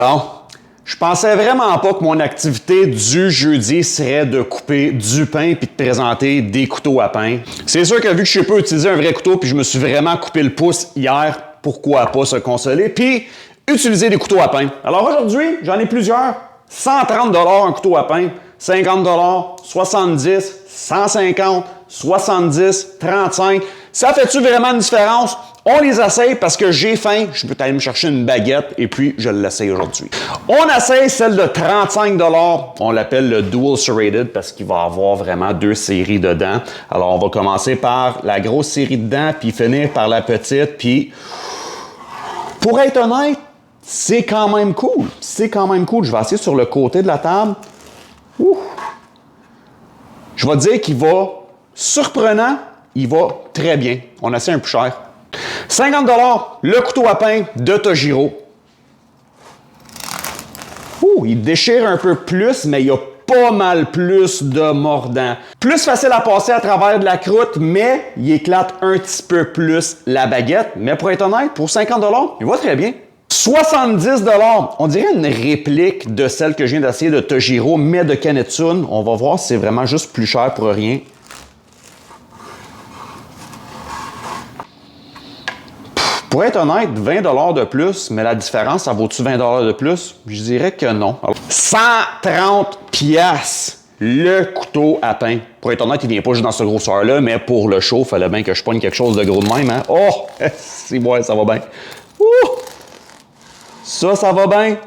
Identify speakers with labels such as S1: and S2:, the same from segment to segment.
S1: Bon, je pensais vraiment pas que mon activité du jeudi serait de couper du pain puis de présenter des couteaux à pain. C'est sûr que vu que je sais pas utiliser un vrai couteau puis je me suis vraiment coupé le pouce hier, pourquoi pas se consoler puis utiliser des couteaux à pain. Alors aujourd'hui, j'en ai plusieurs. 130 $ un couteau à pain, 50 $, 70, 150, 70, 35. Ça fait-tu vraiment une différence? On les essaye parce que j'ai faim. Je peux aller me chercher une baguette et puis je l'essaye aujourd'hui. On essaye celle de 35 $. On l'appelle le Dual Serrated parce qu'il va avoir vraiment deux séries dedans. Alors, on va commencer par la grosse série dedans puis finir par la petite. Puis, pour être honnête, c'est quand même cool. C'est quand même cool. Je vais essayer sur le côté de la table. Ouh. Je vais dire qu'il va surprenant. Il va très bien. On essaie un peu cher. 50 $, le couteau à pain de Tojiro. Ouh, il déchire un peu plus, mais il y a pas mal plus de mordant. Plus facile à passer à travers de la croûte, mais il éclate un petit peu plus la baguette. Mais pour être honnête, pour 50 $, il va très bien. 70 $, on dirait une réplique de celle que je viens d'essayer de Tojiro, mais de Kanetsun. On va voir si c'est vraiment juste plus cher pour rien. Pour être honnête, 20 $ de plus, mais la différence, ça vaut-tu 20 $ de plus? Je dirais que non. 130 $, le couteau à pain. Pour être honnête, il vient pas juste dans ce grosseur-là, mais pour le show, il fallait bien que je pogne quelque chose de gros de même. Hein? Oh! C'est bon, ça va bien. Ouh! Ça va bien.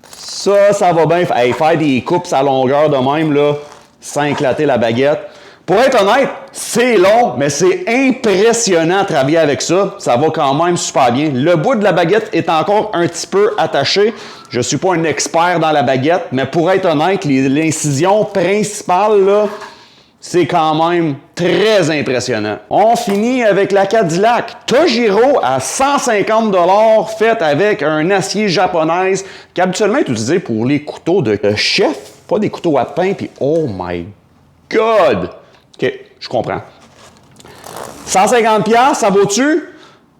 S1: Ça va bien. Hey, faire des coupes à longueur de même, là, sans éclater la baguette. Pour être honnête, c'est long, mais c'est impressionnant à travailler avec ça. Ça va quand même super bien. Le bout de la baguette est encore un petit peu attaché. Je ne suis pas un expert dans la baguette, mais pour être honnête, l'incision principale, là, c'est quand même très impressionnant. On finit avec la Cadillac Tojiro à 150 $, faite avec un acier japonaise qui habituellement est utilisé pour les couteaux de chef, pas des couteaux à pain, puis oh my God! OK, je comprends. 150 $, ça vaut-tu?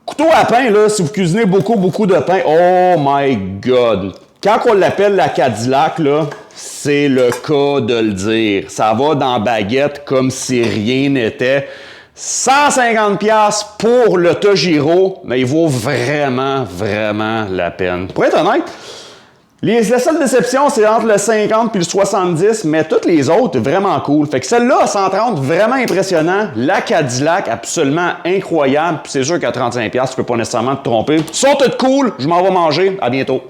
S1: Couteau à pain, là, si vous cuisinez beaucoup de pain, oh my God! Quand on l'appelle la Cadillac, là, c'est le cas de le dire. Ça va dans la baguette comme si rien n'était. 150 $ pour le Tojiro, mais il vaut vraiment la peine. Pour être honnête, la seule déception, c'est entre le 50 puis le 70, mais toutes les autres, vraiment cool. Fait que celle-là, à 130, vraiment impressionnant. La Cadillac, absolument incroyable. Puis c'est sûr qu'à 35 $, tu peux pas nécessairement te tromper. Sont toutes cool. Je m'en vais manger. À bientôt.